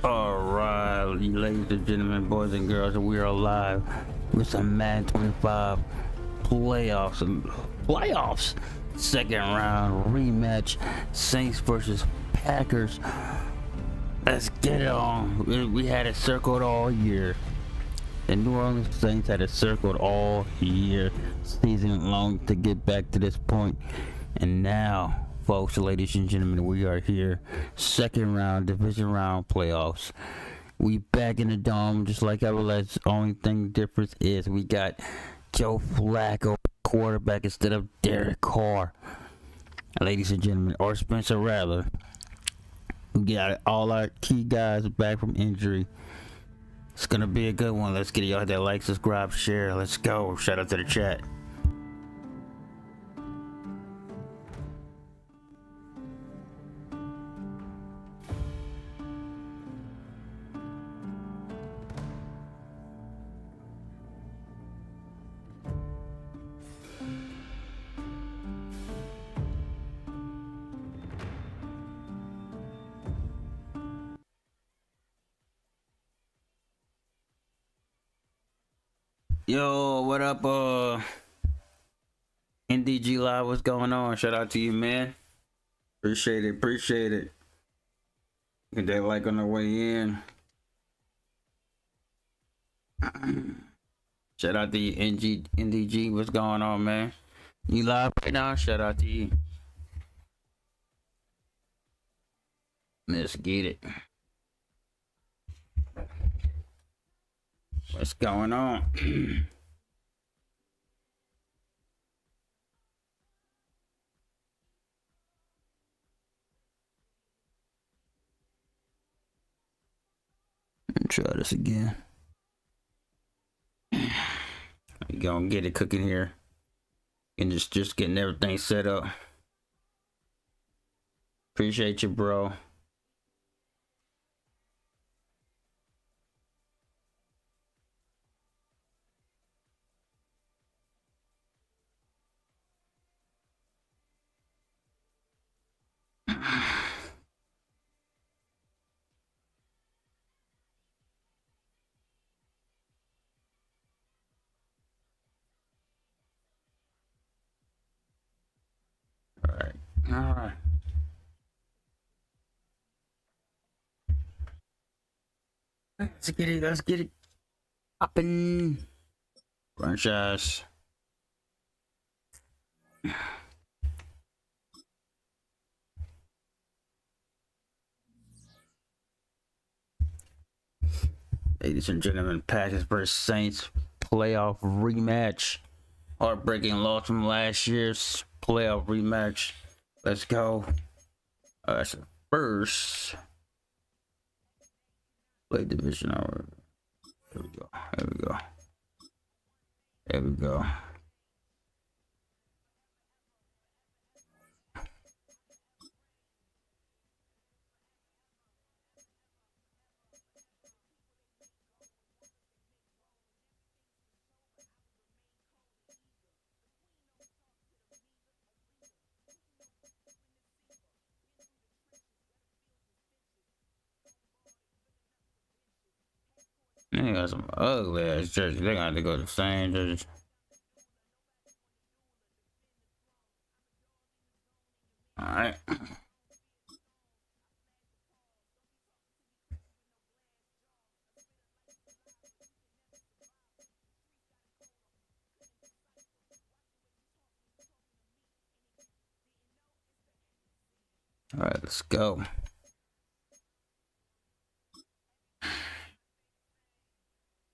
All right, ladies and gentlemen, boys and girls, we are live with some Madden 25 playoffs. Second round rematch, Saints versus Packers. Let's get it on. We had it circled all year. The New Orleans Saints had it circled all year, season long, to get back to this point. And now, folks, ladies and gentlemen, we are here. Second round, division round playoffs. We back in the dome just like ever. The only thing difference is we got Joe Flacco quarterback instead of Derek Carr. Ladies and gentlemen, or Spencer Rattler. We got all our key guys back from injury. It's gonna be a good one. Let's get y'all that like, subscribe, share. Let's go. Shout out to the chat. Yo, what up, NDG Live, what's going on? Shout out to you, man. Appreciate it. Get that like on the way in. Shout out to you, NDG, what's going on, man? You live right now? Shout out to you. Let's get it. What's going on? Try this again. We gonna get it cooking here, and just getting everything set up. Appreciate you, bro. All right. Let's get it poppin'. Franchise. Ladies and gentlemen, Packers versus Saints playoff rematch. Heartbreaking loss from last year's playoff rematch. Let's go. So first, play division hour. There we go. They got some ugly ass jerseys. They got to go to the same jerseys. Alright. Alright, let's go.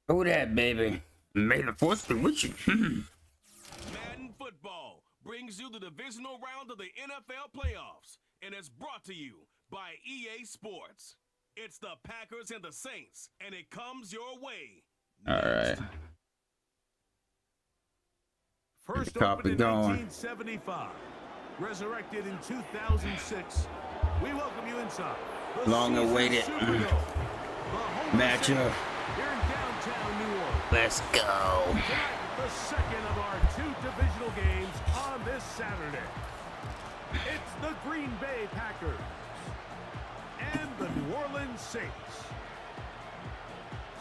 Who that, baby? May the force be with you. Madden football brings you the divisional round of the NFL playoffs, and it's brought to you by EA Sports. It's the Packers and the Saints, and it comes your way. All right. First opened in 1975, resurrected in 2006. We welcome you inside. Long awaited matchup. Here in downtown New Orleans. Let's go. Tonight, the second of our two divisional games on this Saturday. It's the Green Bay Packers and the New Orleans Saints.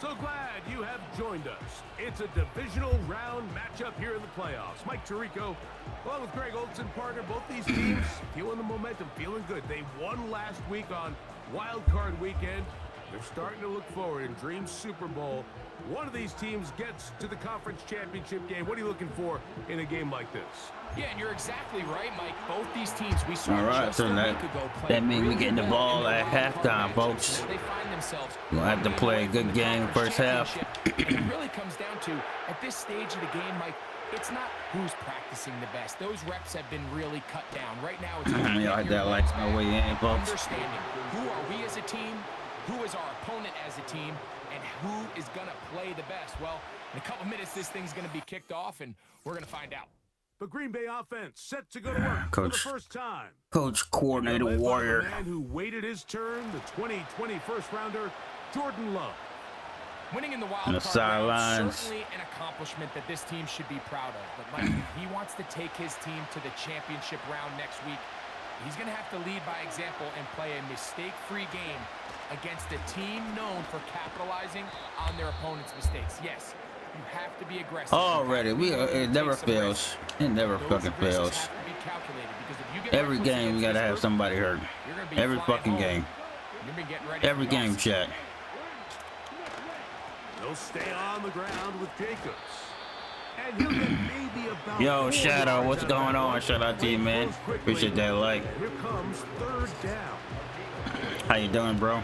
So glad you have joined us. It's a divisional round matchup here in the playoffs. Mike Tirico, along with Greg Olson, partner, both these teams feeling the momentum, feeling good. They won last week on Wild Card Weekend. They're starting to look forward in Dream Super Bowl. One of these teams gets to the conference championship game. What are you looking for in a game like this? Yeah, and you're exactly right, Mike. Both these teams we saw Alright, so that means we getting the ball at halftime, folks. They find themselves We'll have to play a good game first half. And it really comes down to, at this stage of the game, Mike, it's not who's practicing the best. Those reps have been really cut down. Right now, it's Y'all had that like my way in, folks. understanding who are we as a team, who is our opponent as a team, and who is going to play the best. Well, in a couple minutes, this thing's going to be kicked off, and we're going to find out. The Green Bay offense set to go to work Coach, for the first time. Coach, coordinator, Led by warrior. the man who waited his turn, the 2020 first-rounder, Jordan Love. Winning in the wild On the card round, sidelines. certainly an accomplishment that this team should be proud of. But Mike, if he wants to take his team to the championship round next week, he's going to have to lead by example and play a mistake-free game against a team known for capitalizing on their opponent's mistakes. Yes, you have to be aggressive. Already, it never fails. It never fucking fails. Every game, we gotta have somebody hurt. Every fucking game. Every game, chat. They'll stay on the ground with Jacobs. And he'll get maybe about Yo, 4 Shadow, yards what's out going of on? it. Shout out to you, man. Goes quickly. Appreciate that like. Here comes third down. How you doing, bro?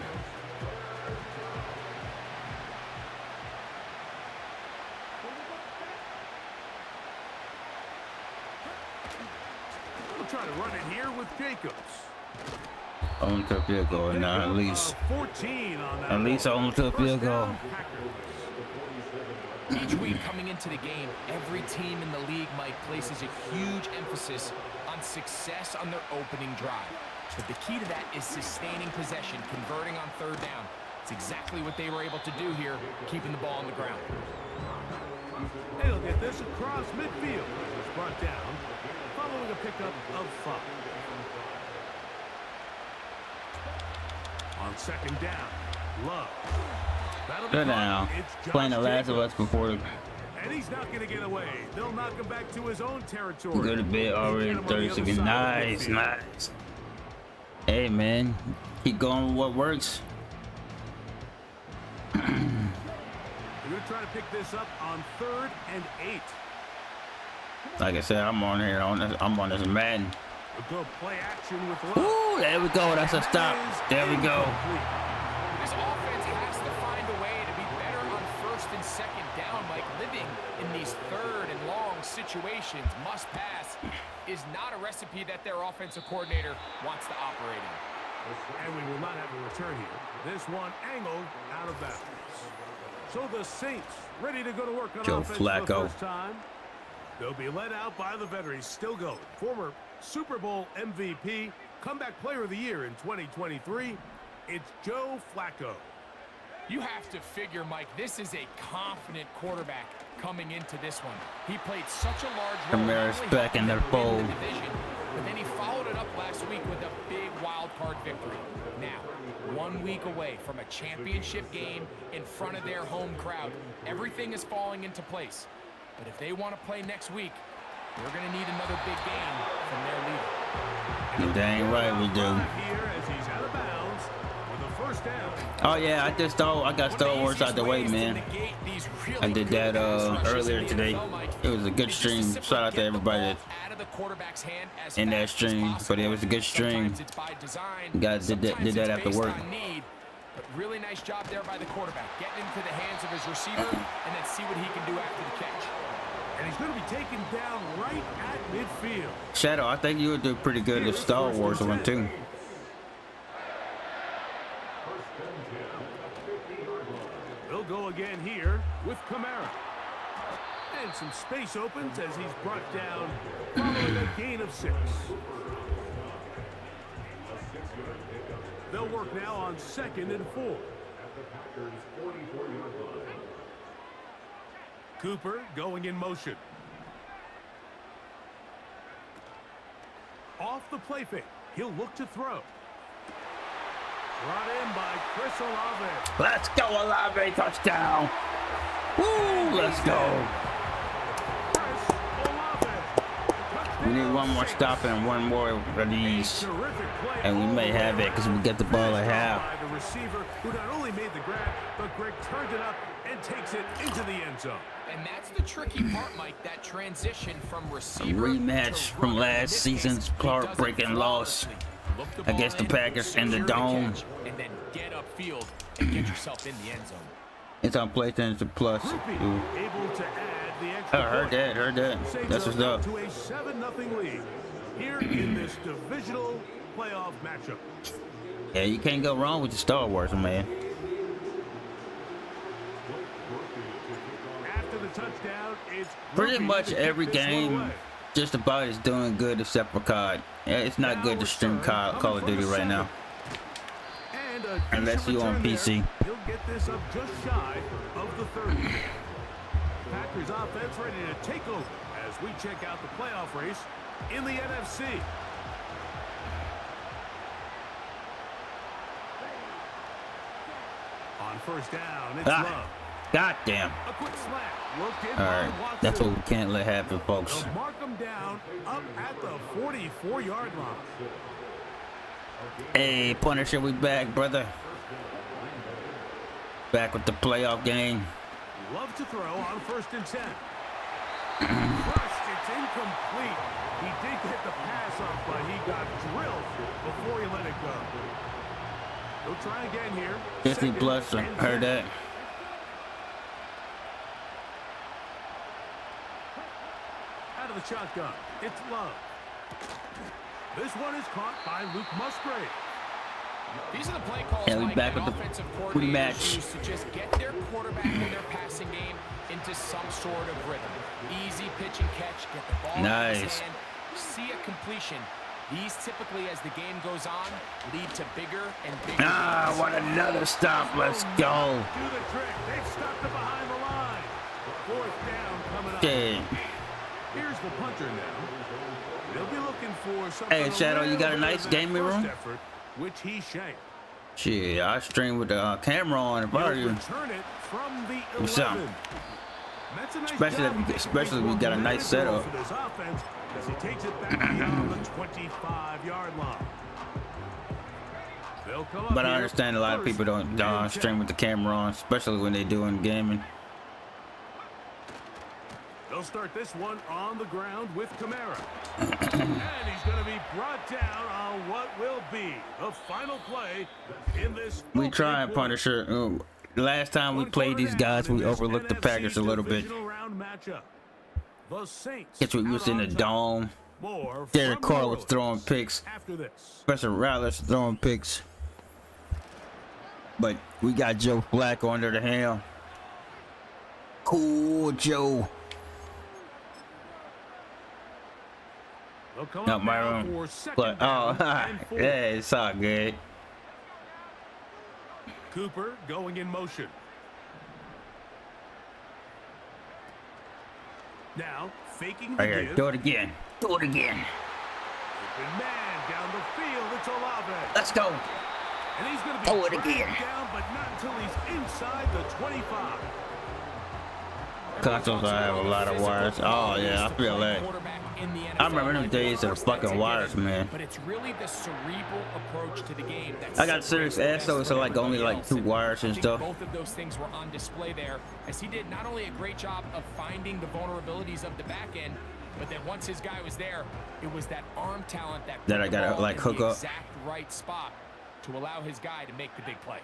We'll try to run it here with Jacobs. Only to a field goal now, at least. 14 on that At least ball. only to a field First goal. down, Packers. Each week coming into the game, every team in the league, Mike, places a huge emphasis on success on their opening drive. But the key to that is sustaining possession, converting on third down. It's exactly what they were able to do here, keeping the ball on the ground. They'll get this across midfield. It's brought down following a pickup of 5. On second down, Love. That'll be Good caught. now. It's Josh Playing The Last of Us Jacobs. before. And he's not going to get away. They'll knock him back to his own territory. Good a bit already. Get him on the 30 other seconds. side of Nice, midfield. nice. Hey, man. Keep going with what works. They're going to try to pick this up on 3rd and 8. Like I said, I'm on here. I'm on this Madden. We'll go play action with Love. Ooh, there we go. That's a stop. There we go. This offense has to find a way to be better on first and second down, Mike. Living in these third and long situations, must pass, is not a recipe that their offensive coordinator wants to operate in. And we will not have a return here. This one angled out of bounds. So the Saints ready to go to work on Joe offense for the Flacco. first time. They'll be led out by the veteran. He's still going. Former Super Bowl MVP, comeback player of the year in 2023. It's Joe Flacco. You have to figure, Mike, this is a confident quarterback coming into this one. He played such a large role. Kamara's not only back in helping their them win fold. the division, but then he followed it up last week with a big wild card victory. Now, 1 week away from a championship game in front of their home crowd, everything is falling into place. But if they want to play next week, they're going to need another big game from their leader. You dang right we do. Here as he's out of bounds with a first down. Oh yeah, I got Star Wars out the way, man. I did that earlier today. It was a good stream. Shout out to everybody in that stream, but it was a good stream. Guys did that after work. But really nice job there by the quarterback, getting into the hands of his receiver and then see what he can do after the catch. And he's going to be taken down right at midfield. Shadow, I think you would do pretty good at Star Wars one too. They'll go again here with Kamara. And some space opens as he's brought down following a gain of 6. They'll work now on 2nd and 4. Cooper going in motion. Off the play fake. He'll look to throw. Brought in by Chris Olave. Let's go, Olave, touchdown. Woo, let's go. Chris Olave. We need one more stop and one more of these. And we may have it because we get the ball at half. The receiver who not only made the grab, but Greg turned it up and takes it into the end zone. And that's the tricky part, Mike, that transition from receiver Rematch to from runner. last In this season's case, he does it heartbreaking loss flawlessly. Look the ball against the in, Packers in the secure dome. catch, and then get upfield and get yourself in the end zone. It's on PlayStation Plus. Ooh. Able to add the extra I heard that, heard that. Saints That's what's are up. to a 7-0 lead here in this divisional playoff matchup. Yeah, you can't go wrong with the Star Wars, man. After the touchdown, it's Pretty Groupie much to kick every this one game away. just about is doing good except for COD. Yeah, it's not good to stream Call of Duty right now. And a Unless decent you on return PC. there. He'll get this up just shy of the 30. Packers offense ready to take over as we check out the playoff race in the NFC. On first down, it's Love. God damn. A quick slant. Looked in All by right, Watson. that's what we can't let happen, folks. They'll mark him down up at the 44-yard line. Hey, Punisher, we back, brother. Back with the playoff game. Love to throw on first and 10. Crushed, it's incomplete. He did get the pass up, but he got drilled before he let it go. He'll try again here. 50 Second plus, I and heard 10. that. Out of the shotgun, it's Love. This one is caught by Luke Musgrave. These are the play calls, Yeah, we Mike, back that with the offensive rematch. coordinators use to just get their quarterback and their passing game into some sort of rhythm. Easy pitch and catch, get the ball in his Nice. hand, see a completion. These typically, as the game goes on, lead to bigger and bigger Ah, gains. what another stop. Let's go. Do the trick. They've stopped it behind the line. Fourth down coming up. Shit. Here's the punter now. They'll be looking for something. Hey, Shadow, you got a little nice better than gaming first room? effort, which he shanked. Shit, I stream with the camera on if I were He'll you. return it from the What's up? 11. That's a nice Especially job if- making especially if this we got a one nice minute goal setup. for this offense as he takes it back beyond the 25-yard line. They'll come up But I here understand a lot of people first don't and stream 10. with the camera on, especially when they're doing gaming. They'll start this one on the ground with Kamara. And he's going to be brought down on what will be the final play in this. We try opening quarter. Punisher. Last time we One played quarter these down guys, in we this overlooked the NFC Packers a little bit. divisional round matchup. The Saints Guess we out was in the on top. dome. More Derek from Carr New was Orleans throwing picks. after this. Spencer Rattler's throwing picks. But we got Joe Flacco under the helm. Cool Joe. They'll come Not up my now own. for second But oh, down and 4. yeah, it's all good. Cooper going in motion. Now faking the Right here, give. do it again. Do it again. Open man down the field. It's Olave. Let's go. And he's going to be Do it dragged again. down, but not until he's inside the 25. Consoles I have a lot of wires. Oh yeah, I feel that. I remember them days of the fucking wires, man. But it's really the cerebral approach to the game that I got Sirius S, so it's like only like 2 wires and I think stuff. both of those things were on display there, as he did not only a great job of finding the vulnerabilities of the back end, but then once his guy was there, it was that arm talent that That put I the gotta, ball like, in hook the up. exact right spot to allow his guy to make the big play.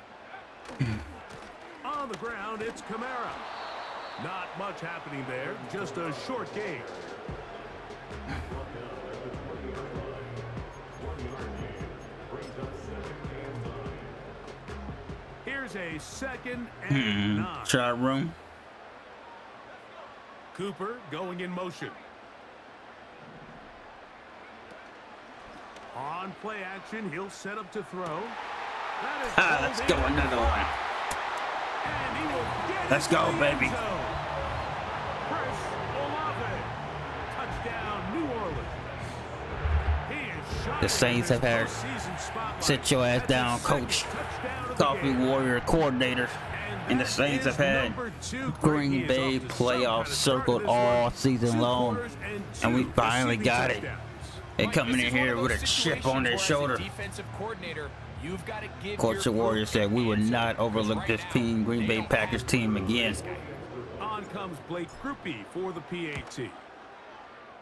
On the ground, it's Kamara. Not much happening there, just a short gain. Here's a second and 9. Shot room. Cooper going in motion. On play action, he'll set up to throw. That is Ah, let's go, pulled in. another one. And he will get Let's it go, to the baby. end zone. Chris Olave. Touchdown, New Orleans. He is shot The Saints have had sit your ass down, coach, coffee warrior, coordinator. And the Saints have had Green Bay playoffs circled all season long. And we finally got it. They coming in here with a chip on their shoulder. Coach the Warriors said we would not overlook this team, Green Bay Packers team again. On comes Blake Groupie for the PAT.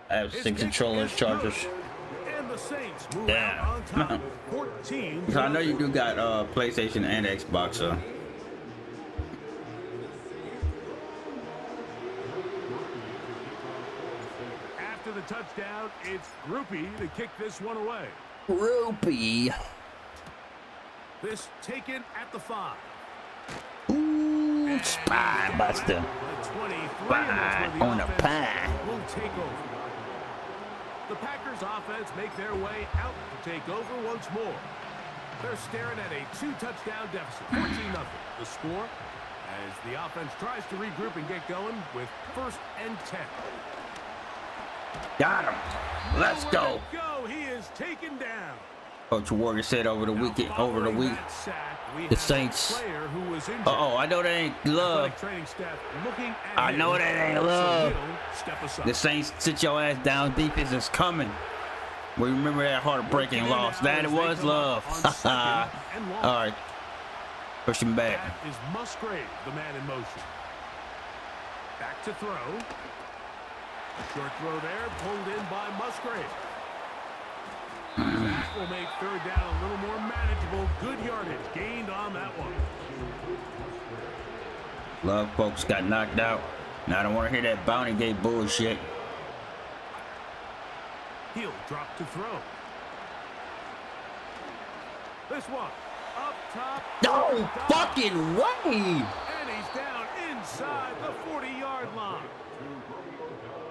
I have 6 controllers, Chargers. And the Saints move Damn. out on top, 14. So I know you do got PlayStation and Xbox, so. After the touchdown, it's Groupie to kick this one away. Groupie. This taken at the 5. Ooh, spine buster. The 23, Spine on a pine. will take over. The Packers offense make their way out to take over once more. They're staring at a 2-touchdown deficit, 14-0. The score as the offense tries to regroup and get going with 1st and 10. Got him. Let's go. He is taken down. Coach Warrior said over the week, the Saints. Uh-oh, I know that ain't love. I know that ain't love. The Saints sit your ass down. Defense is coming. We remember that heartbreaking loss. That it was love. All right. Push him back. That is Musgrave, the man in motion. Back to throw. A short throw there, pulled in by Musgrave. That will make 3rd down a little more manageable. Good yardage gained on that one. Love folks got knocked out. Now I don't want to hear that bounty gate bullshit. He'll drop to throw. This one up top. No fucking way. And he's down inside the 40-yard line.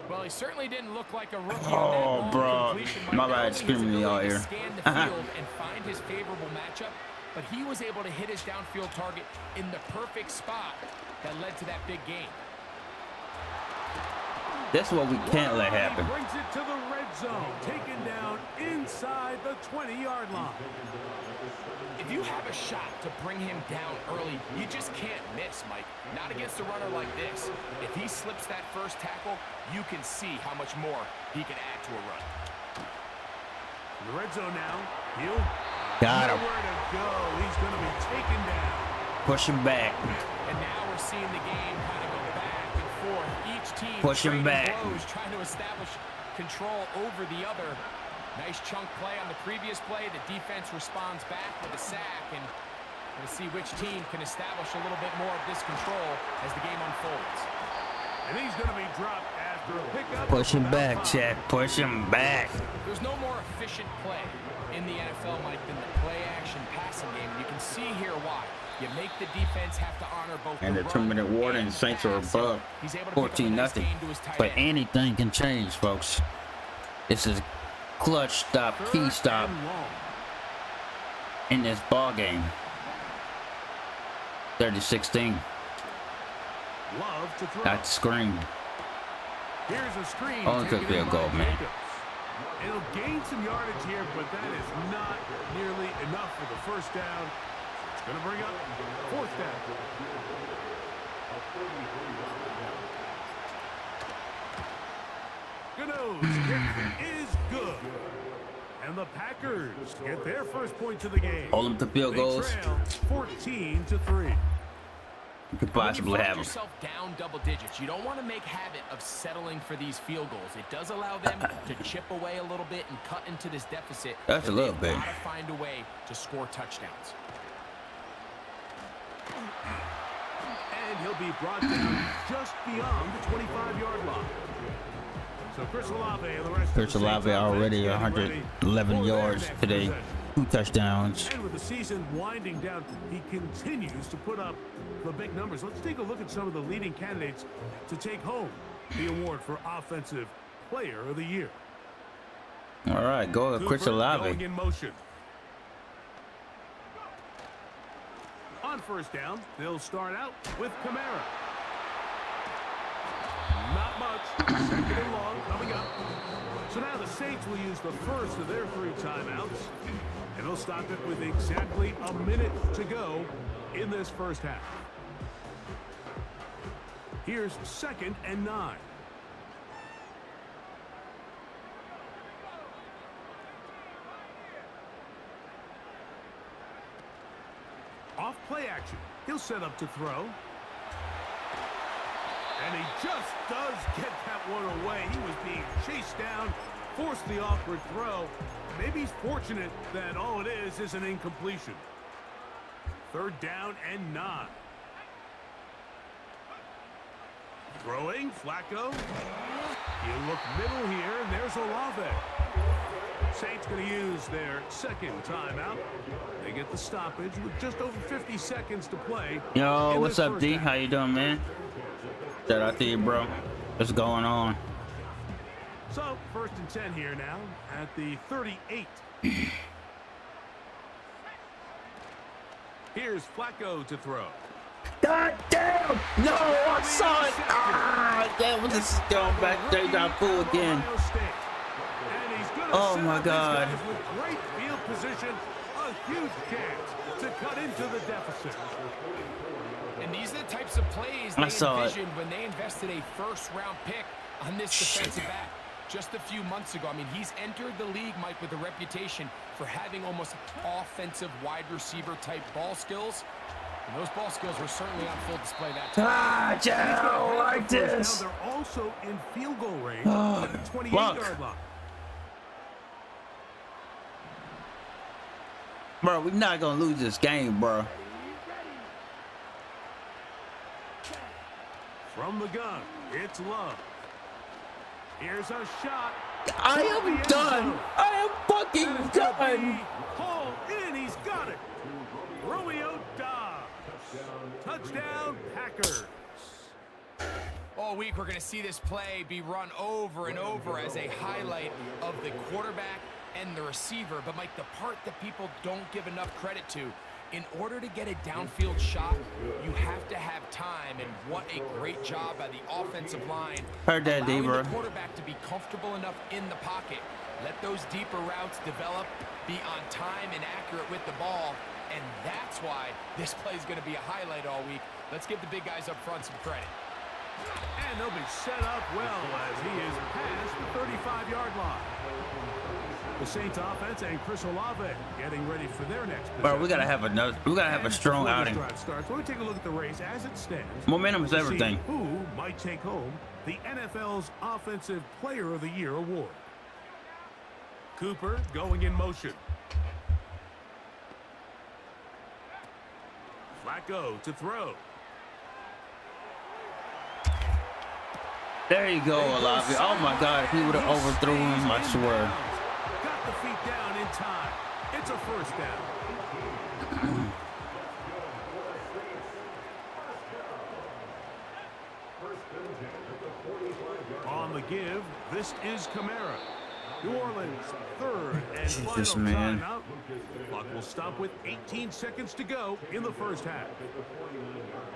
Well, he certainly didn't look like a rookie. Oh, bro. My bad, screaming me out here. Scan the field and find his favorable matchup, but he was able to hit his downfield target in the perfect spot that led to that big gain. That's what we can't let happen. He brings it to the red zone, taken down inside the 20-yard line. If you have a shot to bring him down early, you just can't miss, Mike. Not against a runner like this. If he slips that first tackle, you can see how much more he can add to a run. In the red zone now. He'll got him. Nowhere to go. He's going to be taken down. Push him back. And now we're seeing the game kind of go back and forth. Each team push him back. Blows, trying to establish control over the other. Nice chunk play on the previous play. The defense responds back with a sack, and we'll see which team can establish a little bit more of this control as the game unfolds. And he's going to be dropped after a pickup. Push him back, Chad. Push him back. There's no more efficient play in the NFL, Mike, than the play-action passing game. You can see here why. You make the defense have to honor both And the 2-minute warning, Saints are above 14-0. But anything can change, folks. This is clutch stop, key stop in this ball game. 30-16. Love to throw. That scream. Here's a screen. Only took field goal, man. It'll gain some yardage here, but that is not nearly enough for the first down. It's going to bring up 4th down. Gano's kick is good. And the Packers get their first points of the game. Hold them to field goals. They trail 14-3. You could possibly have them. Yourself down double digits. You don't want to make habit of settling for these field goals. It does allow them to chip away a little bit and cut into this deficit. That's a little bit. Got to find a way to score touchdowns. And he'll be brought down just beyond the 25-yard line. So Chris Olave and the rest Chris Olave already 111 yards today. 2 touchdowns. And with the season winding down, he continues to put up the big numbers. Let's take a look at some of the leading candidates to take home the award for Offensive Player of the Year. All right, go with Chris Olave. Going in motion. On first down, they'll start out with Kamara. Not much. 2nd and long coming up. So now the Saints Saints will use the first of their 3 timeouts, and they'll stop it with exactly a minute to go in this first half. Here's 2nd and 9. Off play action. He'll set up to throw. And he just does get that one away. He was being chased down, forced the awkward throw. Maybe he's fortunate that all it is an incompletion. 3rd down and 9. Throwing, Flacco. You look middle here, and there's Olave. Saints going to use their 2nd timeout. They get the stoppage with just over 50 seconds to play. Yo, what's up, D? How you doing, man? Shout out to you, bro. What's going on? So, 1st and 10 here now at the 38. Here's Flacco to throw. God damn! No, I saw it! Ah, damn, what is going back there? Got fool again. Oh my God. With great field position, a huge chance to cut into the deficit. And these are the types of plays they envisioned when they invested a 1st-round pick on this defensive back just a few months ago. I mean, he's entered the league, Mike, with a reputation for having almost offensive wide receiver type ball skills. And those ball skills were certainly on full display that time. Ah, Joe, like this. Now they're also in field goal range at the 28-yard line. Bro, we're not gonna lose this game, bro. From the gun, it's Love. Here's a shot. I am done. I am fucking done. Hall in, he's got it. Romeo Dobbs. Touchdown, Packers. All week, we're going to see this play be run over and over as a highlight of the quarterback and the receiver. But, Mike, the part that people don't give enough credit to, in order to get a downfield shot, you have to have time, and what a great job by the offensive line. Heard that, D, bro. The quarterback to be comfortable enough in the pocket, let those deeper routes develop, be on time and accurate with the ball, and that's why this play is going to be a highlight all week. Let's give the big guys up front some credit. And they'll be set up well as he is past the 35-yard line. The Saints offense and Chris Olave getting ready for their next possession. Bro, we gotta have a strong outing. Starts. Let me take a look at the race as it stands. Momentum is everything. Who might take home the NFL's Offensive Player of the Year award? Cooper going in motion. Flacco to throw. There you go, Olave. Oh my God, if he would have overthrew him, I swear. Got the feet down in time. It's a 1st down. On the give, this is Kamara. New Orleans 3rd and final timeout. Clock will stop with 18 seconds to go in the first half.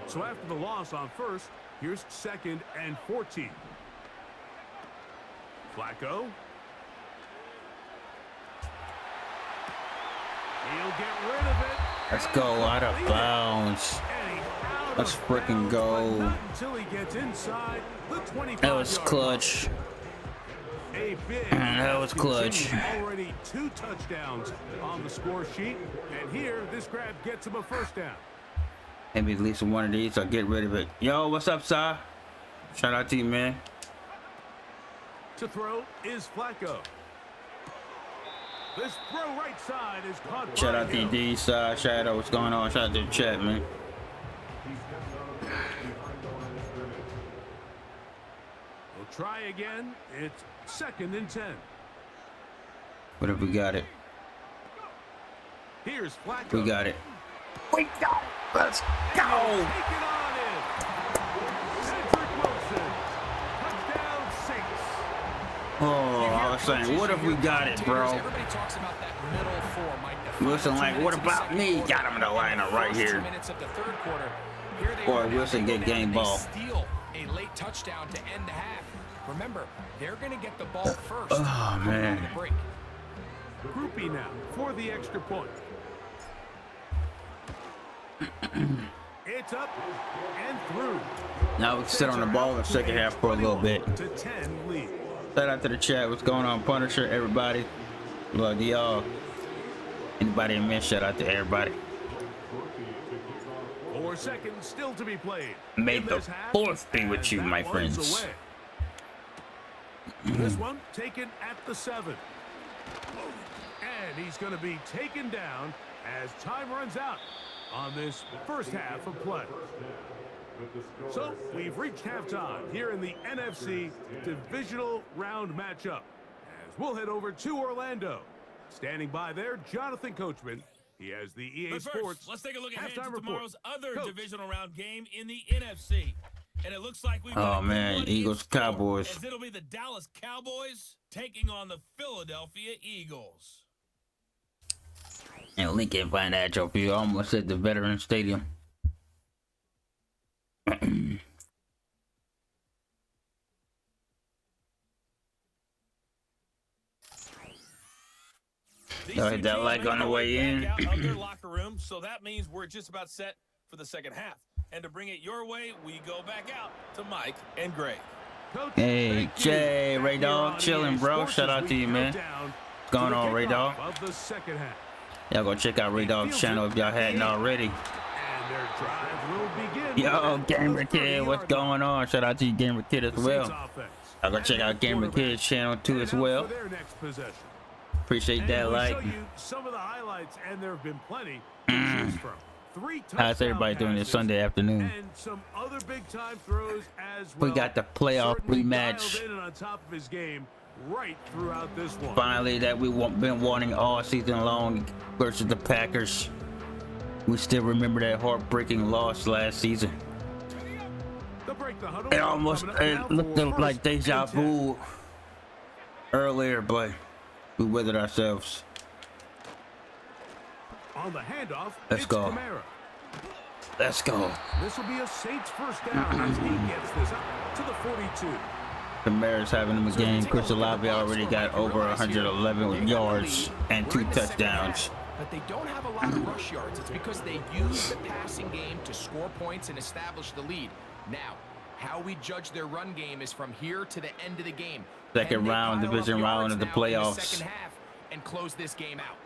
So after the loss on 1st, here's 2nd and 14. Flacco. He'll get rid of it. Let's go out of bounds. Let's freaking go. Until he gets inside the 25-yard That was clutch. That was clutch. Already 2 touchdowns on the score sheet, and here this grab gets him a 1st down. Maybe at least one of these, I'll get rid of it. Yo, what's up, Si? Shout out to you, man. To throw is Flacco. This throw right side is caught. Shout out to you, D, Si. Shout out, what's going on? Shout out to the chat, man. We'll try again. It's 2nd and 10. What if we got it? Here's Flacco. We got it. We got it. Let's go. Take it on in. Cedric Wilson. Touchdown Saints. Oh, I was saying, what if we got it, bro? Everybody talks about that middle 4, Mike. Wilson, like, what about me? Got him in the lineup right here. Boy, Wilson get game ball. Steal a late touchdown to end the half. Remember, they're going to get the ball first. Oh, man. The break. Groupie now for the extra point. It's up and through. Now we can sit on the ball in the second half for a little bit. To 10 lead. Shout out to the chat. What's going on, Punisher? Everybody. Love y'all. Anybody in miss? Shout out to everybody. 4 seconds still to be played. May in the this half, 4th be with and you, that my one's friends. away. This one taken at the 7. And he's going to be taken down as time runs out on this first half of play. So we've reached halftime here in the NFC Divisional Round matchup. As we'll head over to Orlando. Standing by there, Jonathan Coachman. He has the EA But first, Sports let's take a look ahead halftime to report. tomorrow's other Coach. divisional round game in the NFC. And it looks like we've got Oh, a good man. one in Eagles, store, Cowboys. as it'll be the Dallas Cowboys taking on the Philadelphia Eagles. And Lincoln Financial Field, almost at the Veterans Stadium. These Y'all two hit that teams like make on the their way in. back out of their locker room, so that means we're just about set for the second half. And to bring it your way, we go back out to Mike and Greg. Coach, Hey, thank Jay, you. Ray Back here Dog, on chilling, EA bro. Sports Shout as out we to you, man. count down What's going to the on, Ray Dog? kickoff of the second half. Y'all go check out Ray Dog's channel if y'all hadn't already. And their drive will begin. Yo, with Gamer the Kid, what's 30-yard going on? Shout out to you, Gamer Kid, as line. well. Saints offense. Y'all go check And out Gamer quarterback Kid's channel too as headed out well. for their next possession. Appreciate And that we'll like. show you some of the highlights, and there have been plenty to choose from. 3 How's everybody touchdown doing this passes Sunday afternoon? and some other big-time throws as We well. got the playoff Certainly rematch. dialed in and on top of his game right throughout this one. Finally, that we've been wanting all season long versus the Packers. We still remember that heartbreaking loss last season. They'll break the huddle. It almost Coming up now looked for like first deja and 10. vu earlier, but we weathered ourselves. On the handoff, Let's it's go. Kamara. Let's go. This will be a Saints first down as he gets this up to the 42. Kamara's having him again. Chris Olave already got over 111 yards and 2 touchdowns. But they don't have a lot of rush yards. It's because they use the passing game to score points and establish the lead. Now, how we judge their run game is from here to the end of the game. Second Can they round, pile up division round yards of the now in playoffs. second half and close this game out?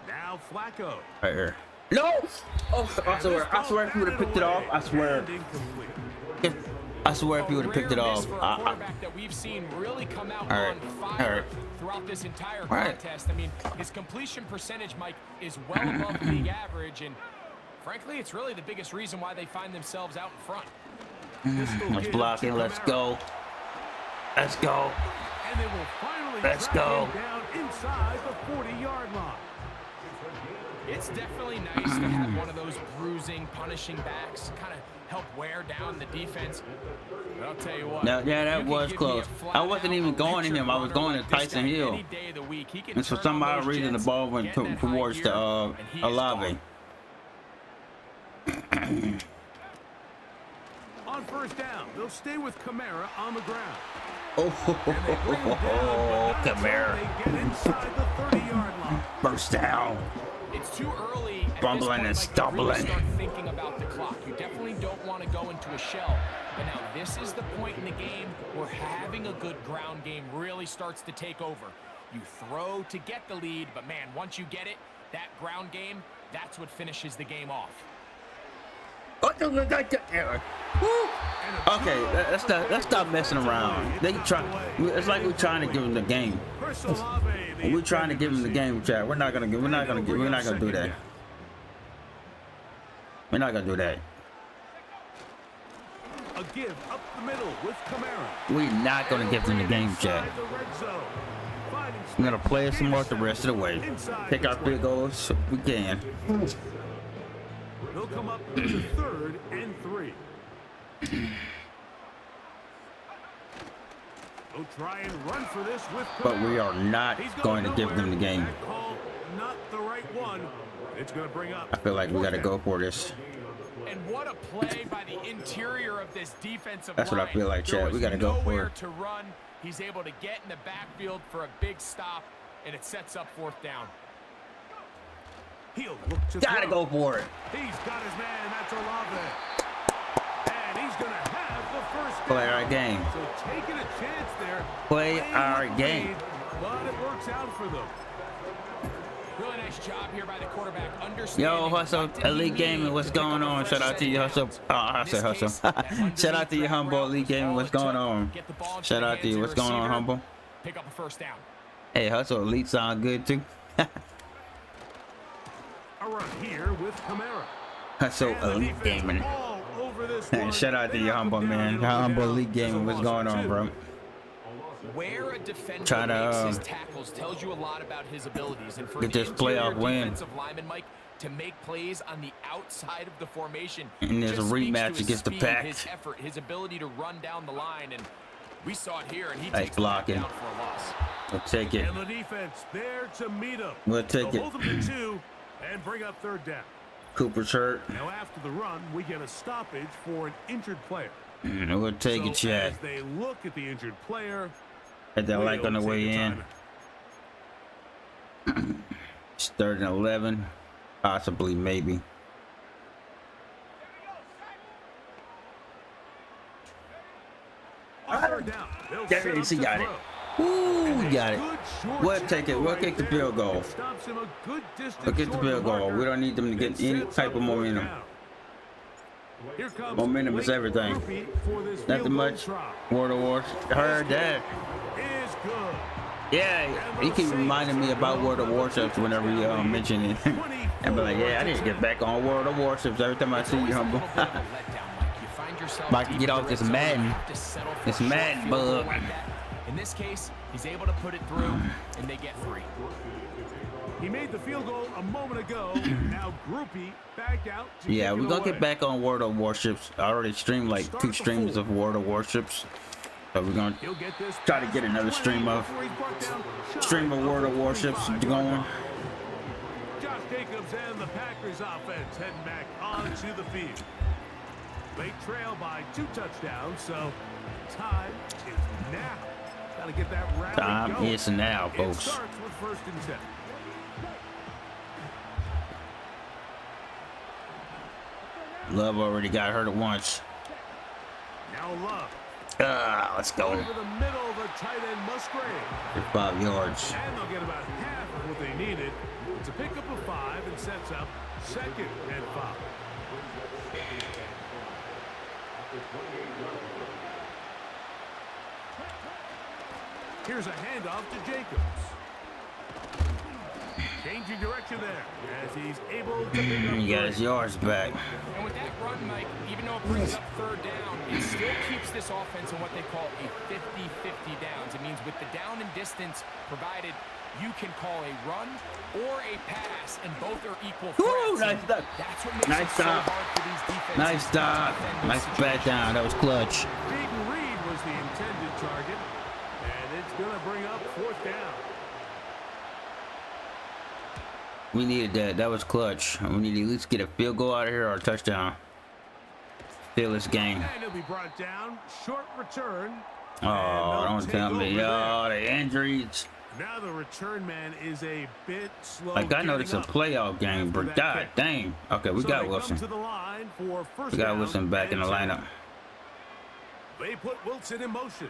Now Flacco. Right here. No! Oh, I swear if you would have picked it off, I swear. And incomplete. I swear if you would have picked it Rare miss off. for a quarterback that we've seen really come out All right, on all fire right. throughout this entire All right. contest. I mean, his completion percentage, Mike, is well above league average, and frankly, it's really the biggest reason why they find themselves out in front. Let's block it. Let's go. Let's go. And they will finally Let's track go. him down inside the 40-yard line. It's definitely nice to have one of those bruising, punishing backs kind of help wear down the defense. But I'll tell you what. Now, yeah, that you can was give me close. a I wasn't even flat-out going to electric him. I was runner going to like this Tyson guy Hill. any day of the week. He can And for turn some on odd those reason, the jets, ball went get in that high towards the gear, and he is Olave. gone. On first down, they'll stay with Kamara on the ground. Oh, Kamara. They get inside the 30-yard line. First down. It's too early at Bumbling and this point, Mike, to really stumbling. start thinking about the clock. You definitely don't want to go into a shell. But now this is the point in the game where having a good ground game really starts to take over. You throw to get the lead, but man, once you get it, that ground game, that's what finishes the game off. Okay, let's stop messing around. They try. It's like we're trying to give them the game. Chris Olave, the We're trying to give them the game, chat. We're not gonna do that. We're not gonna do that. A give up the middle with Kamara. We're not gonna give them the game, chat. Inside the red zone. Finding We're gonna play it some more the space. rest of the way. Inside Take the our 20. field goals if we can. They'll come up to 3rd and 3. They'll try and run for this with Kamara. But we are not He's going to give them the game. That call, not the right one. It's going to bring up. I feel like we gotta go for this. And what a play by the interior of this defensive That's line. what I feel like, There Chad. was We gotta go for nowhere it. to run. He's able to get in the backfield for a big stop, and it sets up 4th down. He'll look to Gotta throw. go for it. He's got his man. That's Olave. And he's going to have the first down. Play our game. So taking a chance there. Play Playing our with the game. lead, but it works out for them. Really nice job here by the quarterback. Yo, Hustle, Elite Gaming, what's going on? Shout out to you, Hustle. Oh, I said Hustle. Shout out to you, Humble, Elite Gaming, what's going on? Shout out to you, what's going on, Humble? Pick up a 1st down. Hey, Hustle, Elite sound good too. A run here with Kamara. Hustle, And the Elite defense Gaming. all over this Hey, one. shout out to They you, knock Humble, him down. man. It'll go Humble, down Elite as a Gaming, what's loss going of on, 2. bro? Where a defender Try to, makes his tackles tells you a lot about his abilities. And for get the this interior playoff win. defensive lineman, Mike, to make plays on the outside of the formation. And there's a just speaks rematch to his against the speed, Pack. his effort, his ability to run down the line, and we saw it here, and he Nice takes the back blocking. down for a loss. We'll take it. And the defense there to meet him. We'll take They'll it. hold them to 2 and bring up 3rd down. Cooper's hurt. Now after the run, we get a stoppage for an injured player. We'll take it, So Chad. as they look at the injured player, Had that like on the we'll way take a in. timeout. It's 3rd and 11. Possibly, maybe. On 3rd down, they'll There set it up is, he to got it. throw. Ooh, we got it. Good short We'll take it. tackle We'll right kick the there. field goal. Stops him a good distance We'll get the short of field goal. marker We don't need them to get and any sets type up of 4th momentum. down. Here comes Momentum is Blake everything. Rupe for this field Nothing goal much. try. Word of Wars. Heard that. Is good. Yeah, he keep reminding me about World of Warships whenever you mention it. And be like, yeah, I need to get back on World of Warships every time I see you, Humble. About to get off this Madden. This Madden bug. In this case, he's able to put it through, and they get free. He made the field goal a moment ago. Now Groupie back out. To Yeah, kick we're it gonna away. get back on World of Warships. I already streamed like 2 streams of World of Warships. So we're gonna He'll get this try to get another stream of World of Warships going. Josh Jacobs and the Packers offense heading back onto the field. They trail by 2 touchdowns, so time is now. Gotta get that rally Time going. is now, It folks. starts with 1st and 10. Love already got hurt at once. Now Love. Let's go. Over the middle, the tight end Musgrave. For 5 yards. And they'll get about half of what they needed. It's a pickup of 5 and sets up 2nd and 5. Here's a handoff to Jacobs. Changing direction there as he's able to pick up He got 3. his yards back. And with that run, Mike, even though it brings up 3rd down, it still keeps this offense in what they call a 50-50 downs. It means with the down and distance provided, you can call a run or a pass, and both are equal Woo, threats. nice stop. That's what makes Nice it so stop. hard for these defenses. Nice to stop. defend those Nice back down. That was clutch. Jaden Reed was the intended target, and it's going to bring up 4th down. We needed that. That was clutch. We need to at least get a field goal out of here or a touchdown. Steal this game. And he'll be brought down. Short return. Oh, don't tell me. Oh, the injuries. Now the return man is a bit slow. Like, I know this is a getting up playoff game, after but that god kick. dang. Okay, we So got they Wilson. come to the line for first We got down Wilson back in the and 10. lineup. They put Wilson in motion.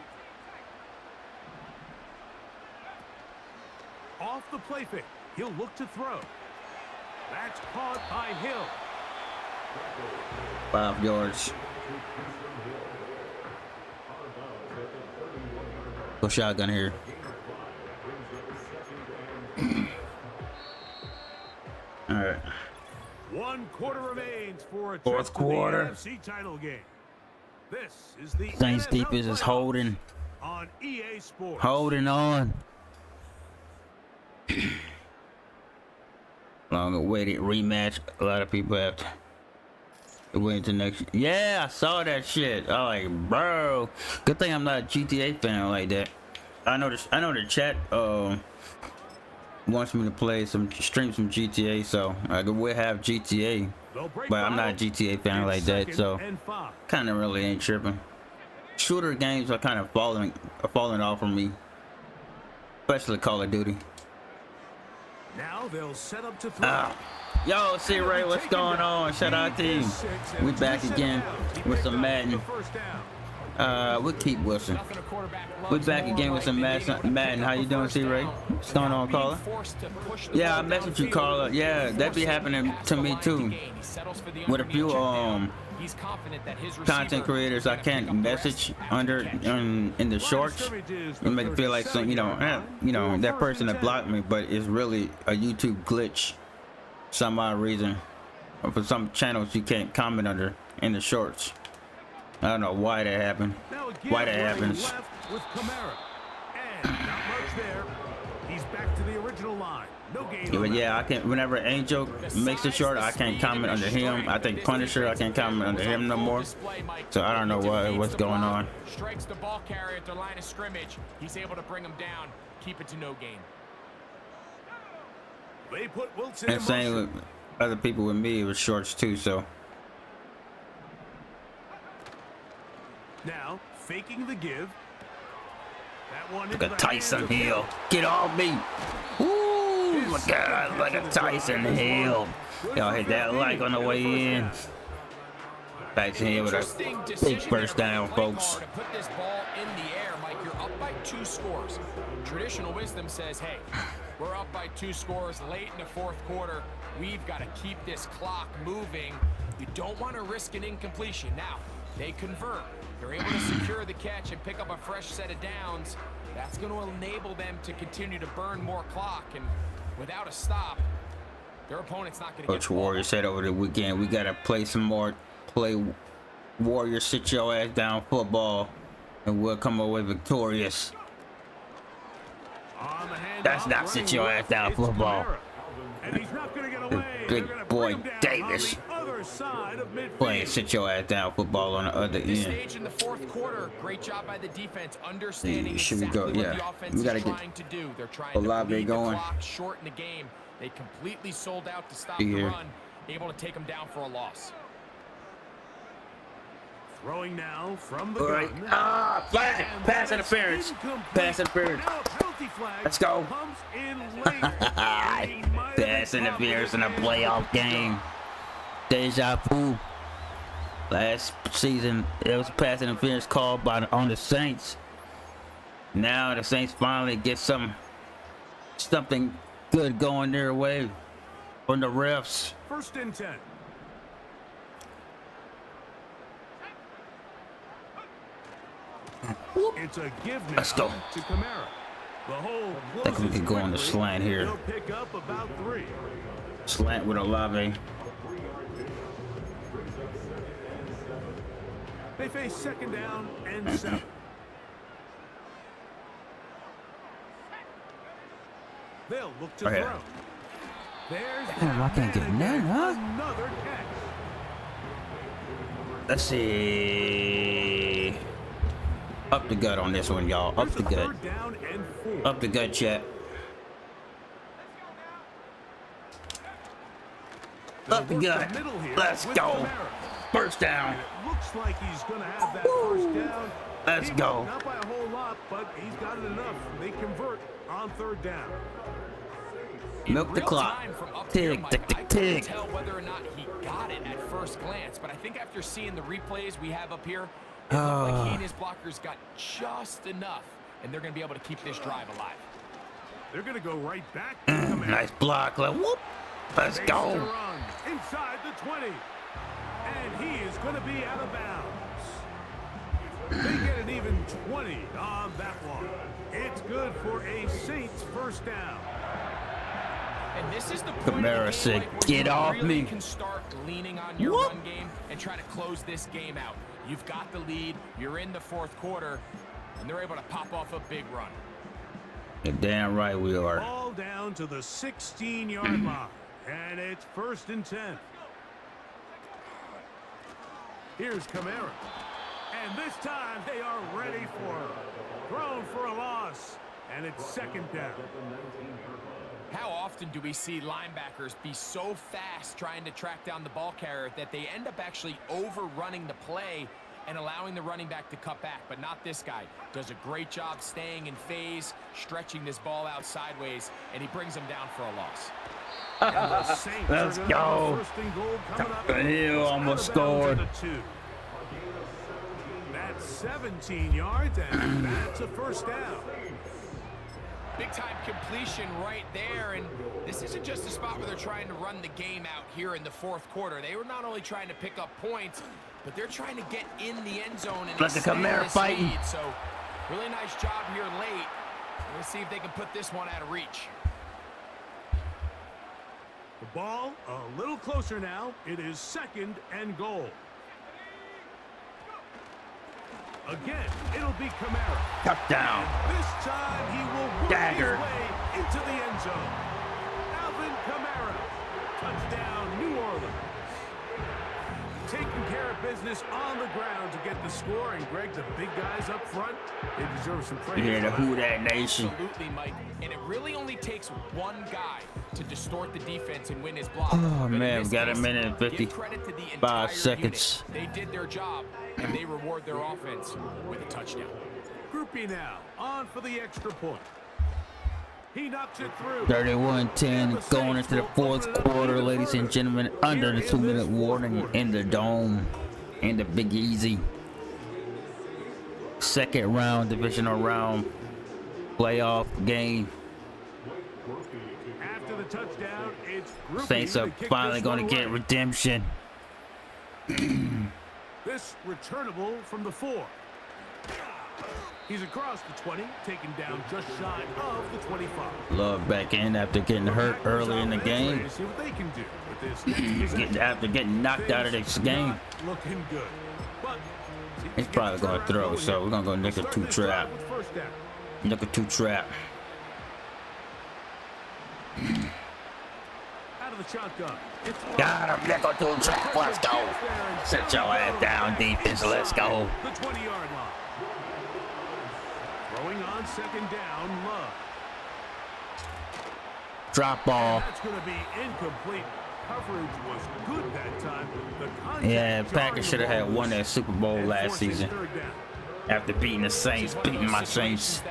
Off the play fake. He'll look to throw. That's caught by Hill. 5 yards. Go shotgun here. All right. 1 quarter remains for a Fourth trip quarter. to the NFC title game. This is the Saints NFL defense is playoffs holding. on EA Sports. Holding on. Long awaited rematch. A lot of people have to wait until next. Yeah, I saw that shit. I like, bro. Good thing I'm not a GTA fan like that. I know this. I know the chat wants me to play stream some GTA, so I will have GTA They'll break But I'm not a bottom. GTA fan like that, so And 5. kind of really ain't tripping. Shooter games are kind of falling off for me, especially Call of Duty. Now they'll set up to throw. Yo, see Ray, what's going on? Shout out to you. We back again with some Madden. We'll keep Wilson. Nothing a quarterback loves We back more, again with Mike, some than being able to Madden. How pick you up a doing, first C Ray? down. What's going on, Being caller? forced to push the Yeah, I ball messaged you, downfield, caller. Yeah, that be forcing happening him past to the me line too. to gain. He settles for the With a underneath few check down. He's confident that his receiver content creators is I gonna pick can't up the message rest after under the catch. in the shorts and make it feel like some, that person that blocked me, but it's really a YouTube glitch. Some odd reason, or for some channels you can't comment under in the shorts. I don't know why that happened. Why that happens. Left with Kamara. And not much there. He's back to the original line. No gain. Yeah, but yeah, I can. Whenever Angel makes it short, I can't comment under him. I think Punisher, I can't comment under him no more. So I don't know what's going on. Strikes the ball carrier at the line of scrimmage. He's able to bring him down, keep it to no gain. They put Wilson And in same motion. with other people with me, it was shorts too. So Now faking the give. That one look into at the Tyson hands of Hill. Get off me. Ooh, look at look at Tyson Hill. Y'all hit that like on the way in. Tyson Hill with Interesting a decision big first there by down, the play folks. caller to put this ball in the air, Mike. You're up by 2 scores. Traditional wisdom says, hey, we're up by 2 scores late in the fourth quarter. We've got to keep this clock moving. You don't want to risk an incompletion. Now, they convert. They're able to secure the catch and pick up a fresh set of downs. That's going to enable them to continue to burn more clock. And without a stop, their opponent's not going to get Coach the ball. Warrior said over the weekend, we gotta play some more, play Warrior sit your ass down football, and we'll come away victorious. On the handoff, That's not sit your running ass down left, it's football. Kamara. And he's not going to get away. Big They're gonna boy bring him down Davis. on the other side of midfield. Playing sit your ass down football on the other This end. stage in the fourth quarter, great job by the defense, understanding Yeah, should we exactly go? what Yeah. the offense We is gotta get trying to do. They're trying to Olave bleed going. the clock, shorten the game. They completely sold out to stop Here. the run, able to take them down for a loss. Throwing now from the All right. gun. Flag. And Pass that's interference. incomplete. Pass interference. Now a penalty flag Let's go. comes in late. He might have Pass been interference in a confident playoff game. Deja vu. Last season, it was pass interference called on the Saints. Now the Saints finally get something good going their way from the refs. First and 10. It's a give now Let's go. to Kamara. The hole I think we closes could go on the quickly. slant here. He'll pick up about 3. Slant with Olave. They face second down and 7. They'll look to Oh, yeah. throw. There's Damn, I can't get none, huh? another catch. Let's see. Up the gut on this one, y'all. Up Here's the a gut. third down and 4. Up the gut, chat. Up the Work gut. middle here Let's with go. Kamara. First down. And it looks like he's going to have that first down. Let's He go. won, not by a whole lot, but he's got it enough. They convert on third down. Milk the Real clock. time from up here, Tick, Mike, tick, I tick, couldn't tick. tell whether or not he got it at first glance, but I think after seeing the replays we have up here, it looked like he and his blockers got just enough, and they're going to be able to keep this drive alive. They're going to go right back to Kamara. Nice block. Whoop. Let's Makes the go. run inside the 20. And he is going to be out of bounds. They get an even 20 on that one. It's good for a Saints first down. And this is the point Kamara of the game, said, Mike, where "Get you off really me." can start leaning on your Whoop. run game and try to close this game out. You've got the lead. You're in the fourth quarter, and they're able to pop off a big run. You're damn right we are. Ball down to the 16-yard line. And it's first and 10. Here's Kamara. And this time they are ready for him. Thrown for a loss. And it's second down. How often do we see linebackers be so fast trying to track down the ball carrier that they end up actually overrunning the play and allowing the running back to cut back? But not this guy. Does a great job staying in phase, stretching this ball out sideways, and he brings him down for a loss. Let's go. Ew, almost scored. That's 17 yards, and that's a first down. Big time completion right there, and this isn't just a spot where they're trying to run the game out here in the fourth quarter. They were not only trying to pick up points, but they're trying to get in the end zone and extend this lead. So really nice job here late. Let's see if they can put this one out of reach. The ball a little closer now. It is 2nd and goal. Again, it'll be Kamara. Touchdown. This time he will work Dagger. his way into the end zone. Alvin Kamara. Touchdown, New Orleans. Taking care of business on the ground to get the score. And Greg, the big guys up front, they deserve some praise. Yeah, the Who Dat Nation. Absolutely, Mike. And it really only takes one guy to distort the defense and win his block. Oh, man, we got a minute and give credit to the 55 entire seconds. unit. They did their job, and they reward their offense with a touchdown. Groupie now, on for the extra point. He knocks it through. 31-10 going into the fourth quarter, ladies and gentlemen, under the 2-minute warning in the dome, in the Big Easy. Second round, divisional round, playoff game. After the touchdown, it's Groupie Saints are to kick finally this going one to get away. redemption. This returnable from the 4. He's across the 20, taken down just shy of the 25. Love back in after getting hurt early in the game. To see what they can do with this next possession. After getting knocked out of this game. Not looking good. But He's probably going to throw, so we're going to go nickel 2 trap. First down. Nickel 2 trap. Out of the shotgun. It's Got him, nickel 2 trap. Let's go. Set your ass down, defense. Let's go. the 20-yard line. Throwing on 2nd down, Love. Drop ball. That's going to be incomplete. Coverage was good that time. The contact Yeah, Packers jarring should have the had ball won that Super Bowl and last forcing season 3rd down. after beating the Saints, beating my Saints.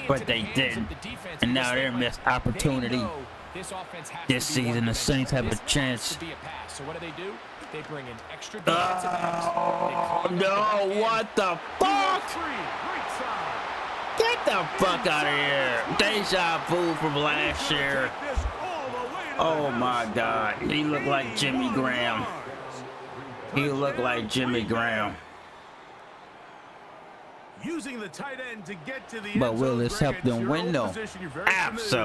But they didn't, and now they're a missed opportunity. This season, the Saints have a chance. So what do? They bring in extra defensive backs. Oh, no, what the fuck? Right side. Get the fuck out of here. Deja vu from last year. Take this all the way to the Oh my house. God, he looked like Jimmy Graham. He looked like Jimmy Graham. Using the tight end to get to the But end will zone, this Greg, help it's them your win, old though? position. You're very familiar with that.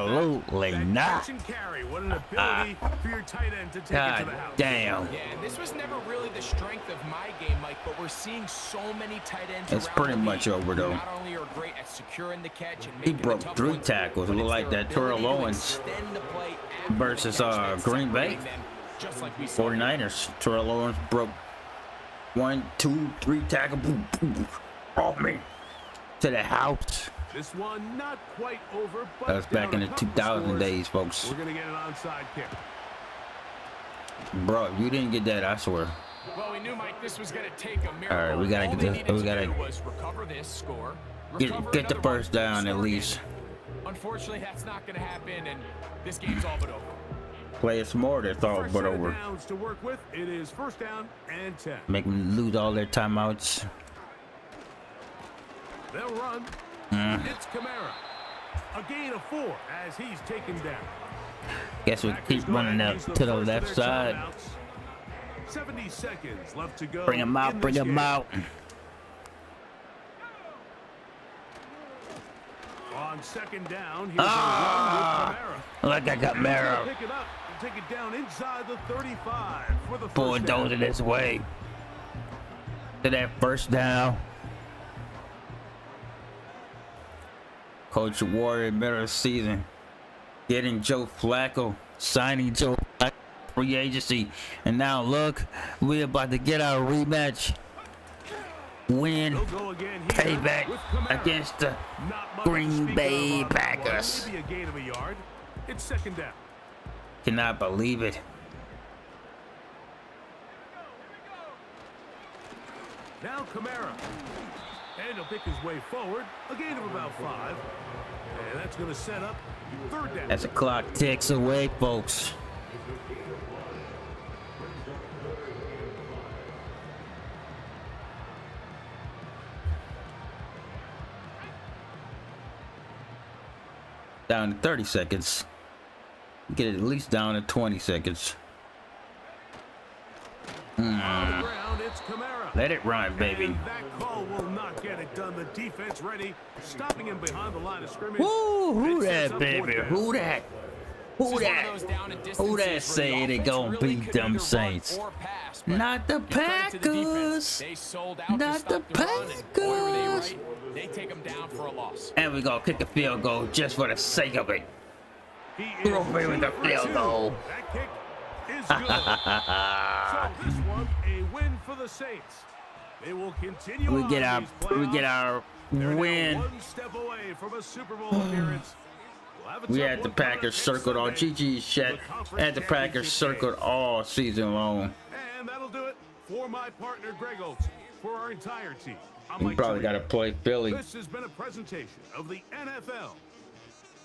Absolutely That not. catch and carry. What an ability for your tight end to take it to God the house. damn. Yeah, and this was never really the strength of my game, Mike, but we're seeing so many tight ends It's around pretty the much league over, who though. Not only are great at securing the catch and He making broke the tough 3 ones, tackles. It but looked it's like their that Terrell ability to Owens extend the play after the versus catch that's Green Bay. separating them, just like we saw. 49ers. Terrell Owens broke 1, 2, 3 tackle. Boom, boom, off me to the house. This one not quite over, but That was back in the down a couple 2000 scores. days, folks. We're going to get an onside kick. Bro, if you didn't get that, I swear. Well, we knew, Mike, this was going to take a miracle. All right, we gotta All get they this- needed we to gotta do was recover this score. Get recover the another first one, down at score least. again. Unfortunately, that's not going to happen, and this game's all but over. Play it smarter, it's all First but set of over. downs to work with. It is 1st down and 10. Make them lose all their timeouts. They'll run. It's Kamara. A gain of 4 as he's taken down. Guess we Packers keep go running ahead and up use the to the first of left their side. timeouts. 70 seconds left to go. Bring him out, in bring this him game. out. On 2nd down, here's Ah! a run with Kamara. Like I got Mara. Pick it up and take it down inside the 35 for the first Bulldozer down. this way. To that first down. Coach Warrior, middle of the season. Getting Joe Flacco. Signing Joe Flacco. Free agency. And now look, we're about to get our rematch. Win. They'll go again here Payback with Kamara. against the Not much Green to speak Bay of on that one. Packers. Maybe a gain of a yard. It's second down. Cannot believe it. Now Kamara. And he'll pick his way forward. A gain of about 5. And that's going to set up third down. As the clock ticks away, folks. Down to 30 seconds. Get it at least down to 20 seconds. On the ground, it's Kamara. Let it run, baby. And that call will not get it done. The defense ready, stopping him behind the line of scrimmage. Woo, who It sets that, up baby? fourth down. Who that? Who that? Who that say they gonna beat them Saints? Not the Packers. Not the Packers. They take them down for a loss. And we gonna kick a field goal just for the sake of it. He Throw is away with the two for field two. goal. That kick is good. So this one, a win for the Saints. They will continue We on get our these playoffs. They're now win. one step away from a Super Bowl appearance. We'll have a We tough had the one coming up Packers next circled all Sunday GG's chat. for the conference Had the Packers championship circled game. all season long. And that'll do it for my partner, Greg Olson, for our entire team. I'm We Mike probably Tirico. gotta play Philly. This has been a presentation of the NFL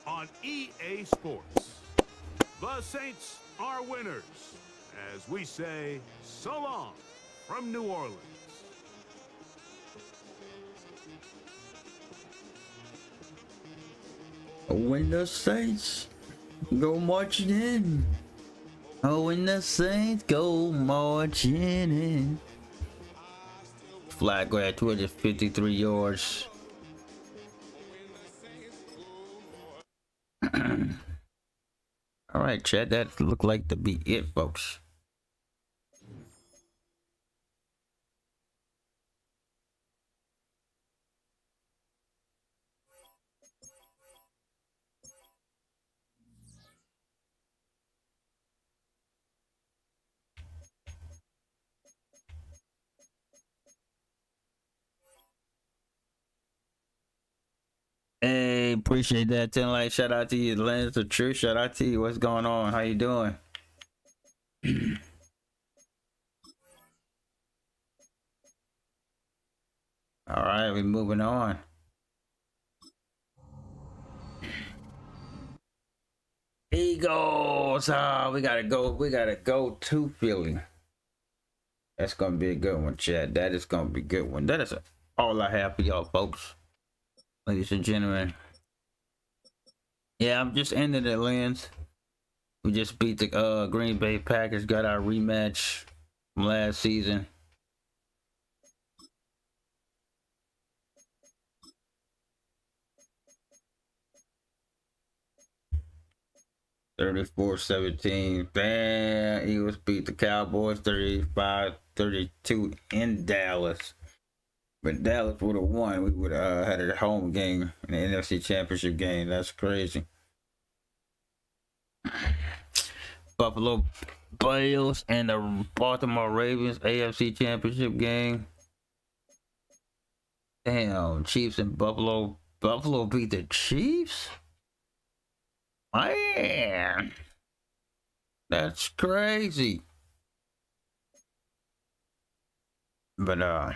on EA Sports. The Saints are winners, as we say so long from New Orleans. When the Saints go marching in. Oh, when the Saints go marching in. Flag at 253 yards. All right, Chad, that looked like to be it, folks. Hey, appreciate that 10 like. Shout out to you, Lens of Truth. Shout out to you. What's going on? How you doing? All right, we're moving on. Eagles. Oh, we gotta go. We gotta go to Philly. That's gonna be a good one, Chad. That is gonna be a good one. That is all I have for y'all, folks. Ladies and gentlemen. Yeah, I'm just ending it, Lens. We just beat the Green Bay Packers. Got our rematch from last season. (34-17). Bam! Eagles beat the Cowboys 35-32 in Dallas. But Dallas would have won. We would have had a home game in the NFC Championship game. That's crazy. Buffalo Bills and the Baltimore Ravens AFC Championship game. Damn, Chiefs and Buffalo. Buffalo beat the Chiefs? Man, that's crazy. But that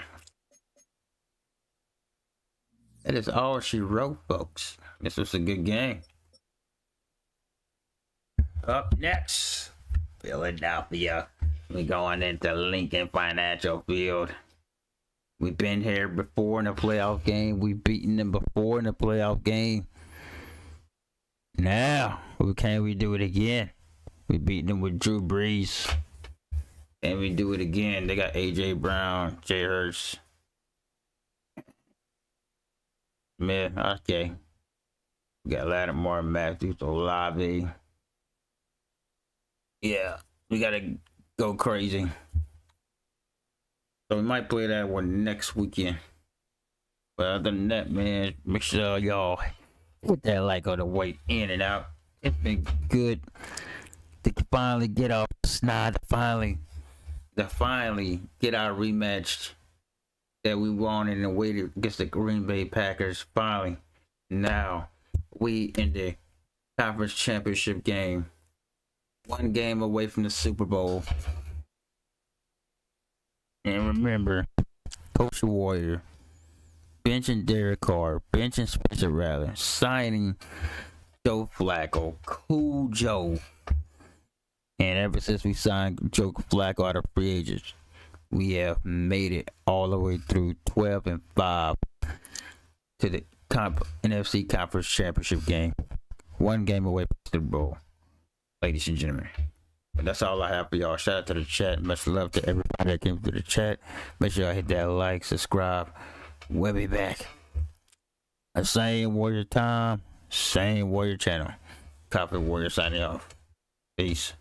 is all she wrote, folks. This was a good game. Up next, Philadelphia. We going into Lincoln Financial Field. We've been here before in a playoff game. We've beaten them before in a playoff game. Now, can we do it again? We beat them with Drew Brees. And we do it again. They got A.J. Brown, Jay Hurts. Man, okay. We got Lattimore, Matthews, Olave. Yeah, we gotta go crazy. So we might play that one next weekend. But other than that, man, make sure y'all put that like on the way in and out. It's been good to finally get off the snide, to finally get our rematch that we wanted and waited against the Green Bay Packers. Finally, now we in the conference championship game. One game away from the Super Bowl. And remember, Coach Warrior, benching Derek Carr, benching Spencer Rattler, signing Joe Flacco, Cool Joe. And ever since we signed Joe Flacco out of free agents, we have made it all the way through 12-5 to the NFC Conference Championship game. One game away from the Super Bowl, ladies and gentlemen. But that's all I have for y'all. Shout out to the chat. Much love to everybody that came through the chat. Make sure y'all hit that like, subscribe. We'll be back. The same Warrior time, same Warrior channel. Copy Warrior signing off. Peace.